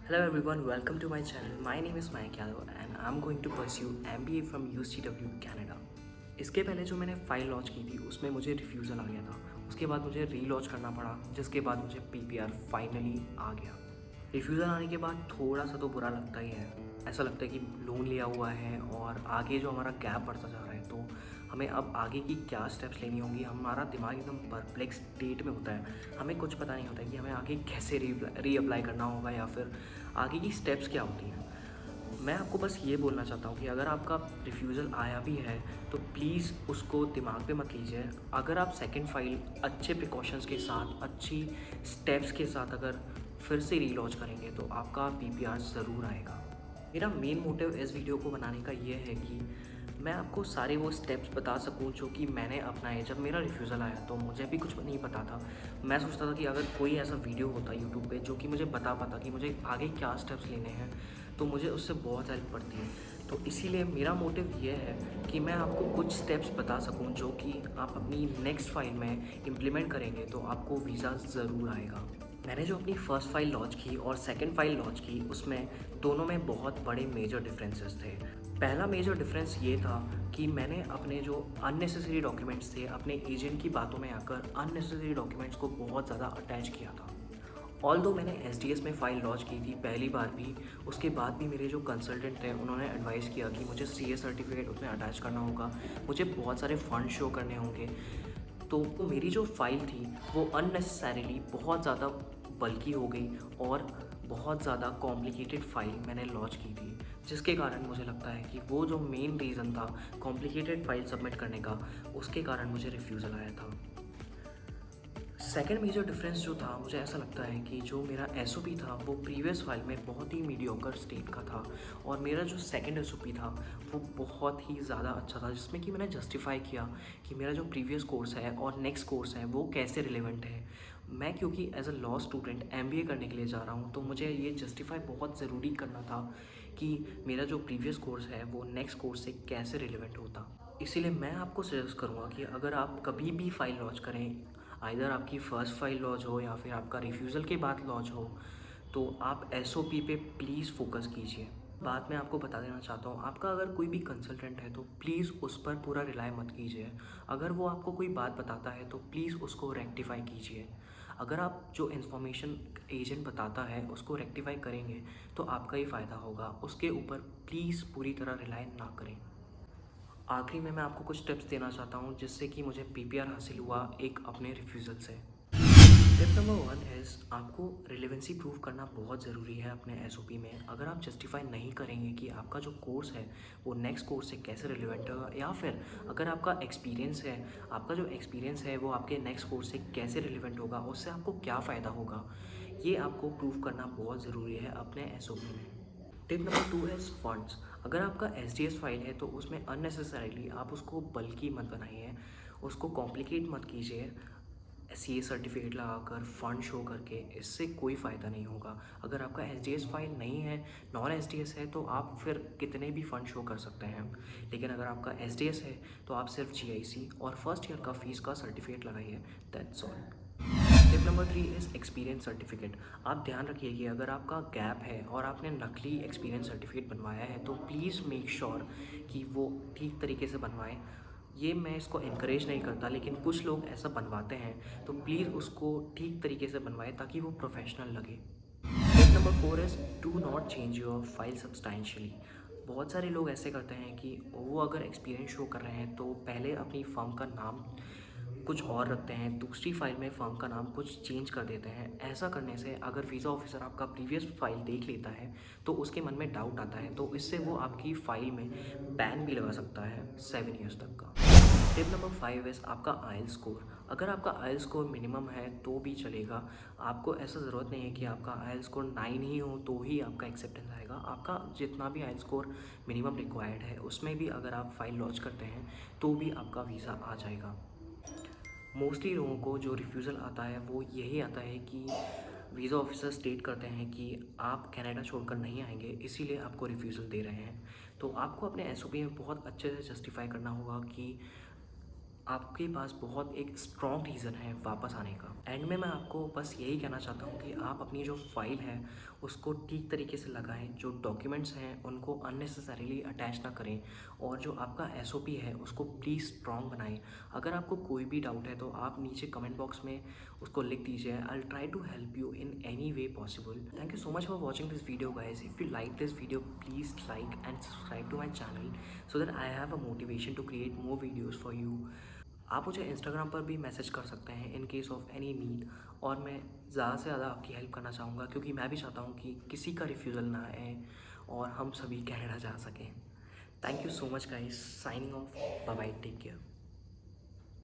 Hello everyone, welcome to my channel. My name is Mayank Yadav and I'm going to pursue MBA from UCW Canada. इसके पहले जो मैंने file launch की थी उसमें मुझे रिफ्यूज़ल आ गया था। उसके बाद मुझे रीलॉन्च करना पड़ा, जिसके बाद मुझे PPR फाइनली आ गया। रिफ्यूज़ल आने के बाद थोड़ा सा तो बुरा लगता ही है। ऐसा लगता है कि लोन लिया हुआ है और आगे जो हमारा गैप बढ़ता जा रहा है, तो हमें अब आगे की क्या स्टेप्स लेनी होंगी। हमारा दिमाग एकदम परप्लेक्स स्टेट में होता है। हमें कुछ पता नहीं होता है कि हमें आगे कैसे री अप्लाई करना होगा या फिर आगे की स्टेप्स क्या होती हैं। मैं आपको बस ये बोलना चाहता हूँ कि अगर आपका रिफ्यूज़ल आया भी है तो प्लीज़ उसको दिमाग पे मत लीजिए। अगर आप सेकंड फाइल अच्छे प्रिकॉशंस के साथ, अच्छी स्टेप्स के साथ अगर फिर से रीलॉन्च करेंगे तो आपका PPR ज़रूर आएगा। मेरा मेन मोटिव इस वीडियो को बनाने का ये है कि मैं आपको सारे वो स्टेप्स बता सकूं जो कि मैंने अपनाए। जब मेरा रिफ्यूज़ल आया तो मुझे भी कुछ नहीं पता था। मैं सोचता था कि अगर कोई ऐसा वीडियो होता यूट्यूब पे जो कि मुझे बता पाता कि मुझे आगे क्या स्टेप्स लेने हैं, तो मुझे उससे बहुत हेल्प पड़ती है। तो इसीलिए मेरा मोटिव ये है कि मैं आपको कुछ स्टेप्स बता सकूं जो कि आप अपनी नेक्स्ट फाइल में इम्प्लीमेंट करेंगे तो आपको वीज़ा ज़रूर आएगा। मैंने जो अपनी फ़र्स्ट फाइल लॉन्च की और सेकंड फाइल लॉन्च की, उसमें दोनों में बहुत बड़े मेजर डिफरेंसेस थे। पहला मेजर डिफरेंस ये था कि मैंने अपने जो अननेसेसरी डॉक्यूमेंट्स थे, अपने एजेंट की बातों में आकर अननेसेसरी डॉक्यूमेंट्स को बहुत ज़्यादा अटैच किया था। ऑल्दो मैंने SDS में फ़ाइल लॉन्च की थी पहली बार भी, उसके बाद भी मेरे जो कंसल्टेंट थे उन्होंने एडवाइस किया कि मुझे CA सर्टिफिकेट उसमें अटैच करना होगा, मुझे बहुत सारे फ़ंड शो करने होंगे। तो मेरी जो फ़ाइल थी वो अननेसेसरीली बहुत ज़्यादा बल्की हो गई और बहुत ज़्यादा कॉम्प्लिकेटेड फ़ाइल मैंने लॉन्च की थी, जिसके कारण मुझे लगता है कि वो जो मेन रीज़न था कॉम्प्लिकेटेड फ़ाइल सबमिट करने का, उसके कारण मुझे रिफ्यूज़ल आया था। सेकेंड मेजर डिफरेंस जो था, मुझे ऐसा लगता है कि जो मेरा SOP था वो प्रीवियस फाइल में बहुत ही मीडियोकर स्टेट का था और मेरा जो सेकंड SOP था वो बहुत ही ज़्यादा अच्छा था, जिसमें कि मैंने जस्टिफाई किया कि मेरा जो प्रीवियस कोर्स है और नेक्स्ट कोर्स है वो कैसे रिलेवेंट है। मैं क्योंकि as a law student MBA करने के लिए जा रहा हूँ, तो मुझे ये जस्टिफाई बहुत ज़रूरी करना था कि मेरा जो प्रीवियस कोर्स है वो नेक्स्ट कोर्स से कैसे रिलेवेंट होता। इसीलिए मैं आपको सजेस्ट करूँगा कि अगर आप कभी भी फाइल लॉन्च करें, आइदर आपकी फ़र्स्ट फाइल लॉन्च हो या फिर आपका रिफ्यूज़ल के बाद लॉन्च हो, तो आप SOP पे प्लीज़ फोकस कीजिए। बात मैं आपको बता देना चाहता हूँ, आपका अगर कोई भी कंसल्टेंट है तो प्लीज़ उस पर पूरा रिलाय मत कीजिए। अगर वो आपको कोई बात बताता है तो प्लीज़ उसको रेक्टिफ़ाई कीजिए। अगर आप जो इन्फॉर्मेशन एजेंट बताता है उसको रेक्टिफ़ाई करेंगे तो आपका ही फ़ायदा होगा। उसके ऊपर प्लीज़ पूरी तरह रिलाय ना करें। आखिरी में मैं आपको कुछ टिप्स देना चाहता हूँ जिससे कि मुझे PPR हासिल हुआ एक अपने रिफ्यूज़ल से। टिप नंबर 1 इज़ आपको रिलेवेंसी प्रूव करना बहुत ज़रूरी है अपने SOP में। अगर आप जस्टिफाई नहीं करेंगे कि आपका जो कोर्स है वो नेक्स्ट कोर्स से कैसे रिलेवेंट होगा, या फिर अगर आपका एक्सपीरियंस है, आपका जो एक्सपीरियंस है वो आपके नेक्स्ट कोर्स से कैसे रिलेवेंट होगा, उससे आपको क्या फ़ायदा होगा, ये आपको प्रूव करना बहुत ज़रूरी है अपने SOP में। Tip number 2 is funds. अगर आपका SDS फाइल है तो उसमें अननेसेसरीली आप उसको बल्कि मत बनाइए, उसको कॉम्प्लिकेट मत कीजिए। CA सर्टिफिकेट लगाकर फ़ंड शो करके इससे कोई फ़ायदा नहीं होगा। अगर आपका SDS फाइल नहीं है, नॉन SDS है, तो आप फिर कितने भी फ़ंड शो कर सकते हैं। लेकिन अगर आपका SDS है तो आप सिर्फ GIC और फर्स्ट ईयर का फ़ीस का सर्टिफिकेट लगाइए। That's all. Tip number 3 is experience certificate. आप ध्यान रखिए कि अगर आपका गैप है और आपने नकली एक्सपीरियंस सर्टिफिकेट बनवाया है तो प्लीज़ मेक श्योर कि वो ठीक तरीके से बनवाएं। ये मैं इसको इनकरेज नहीं करता, लेकिन कुछ लोग ऐसा बनवाते हैं, तो प्लीज़ उसको ठीक तरीके से बनवाएं ताकि वो प्रोफेशनल लगे। Tip number 4 is do not change your file substantially. बहुत सारे लोग ऐसे करते हैं कि वो अगर एक्सपीरियंस शो कर रहे हैं तो पहले अपनी फर्म का नाम कुछ और रखते हैं, दूसरी फाइल में फर्म का नाम कुछ चेंज कर देते हैं। ऐसा करने से अगर वीज़ा ऑफिसर आपका प्रीवियस फाइल देख लेता है तो उसके मन में डाउट आता है, तो इससे वो आपकी फ़ाइल में बैन भी लगा सकता है 7 ईयर्स तक का। टिप नंबर 5 इज़ आपका IELTS स्कोर। अगर आपका IELTS स्कोर मिनिमम है तो भी चलेगा। आपको ऐसा ज़रूरत नहीं है कि आपका IELTS स्कोर 9 ही हो तो ही आपका एक्सेप्टेंस आएगा। आपका जितना भी IELTS स्कोर मिनिमम रिक्वायर्ड है उसमें भी अगर आप फाइल लॉन्च करते हैं तो भी आपका वीज़ा आ जाएगा। मोस्टली लोगों को जो रिफ्यूज़ल आता है वो यही आता है कि वीज़ा ऑफिसर स्टेट करते हैं कि आप कनाडा छोड़कर नहीं आएंगे, इसीलिए आपको रिफ्यूज़ल दे रहे हैं। तो आपको अपने SOP में बहुत अच्छे से जस्टिफाई करना होगा कि आपके पास बहुत एक स्ट्रॉन्ग रीज़न है वापस आने का। एंड में मैं आपको बस यही कहना चाहता हूँ कि आप अपनी जो फ़ाइल है उसको ठीक तरीके से लगाएं, जो डॉक्यूमेंट्स हैं उनको अननेसेसरीली अटैच ना करें, और जो आपका एसओपी है उसको प्लीज़ स्ट्रॉन्ग बनाएं। अगर आपको कोई भी डाउट है तो आप नीचे कमेंट बॉक्स में उसको लिख दीजिए। I will try to help you in any way possible. Thank you so much for watching this video guys. If you like this video please like and subscribe to my channel so that I have a motivation to create more videos for you. आप मुझे Instagram पर भी message कर सकते हैं in case of any need, और मैं ज़्यादा से ज़्यादा आपकी हेल्प करना चाहूँगा, क्योंकि मैं भी चाहता हूँ कि किसी का रिफ्यूज़ल ना आए और हम सभी कनाडा जा सकें। Thank you so much guys, signing off, bye bye, take care.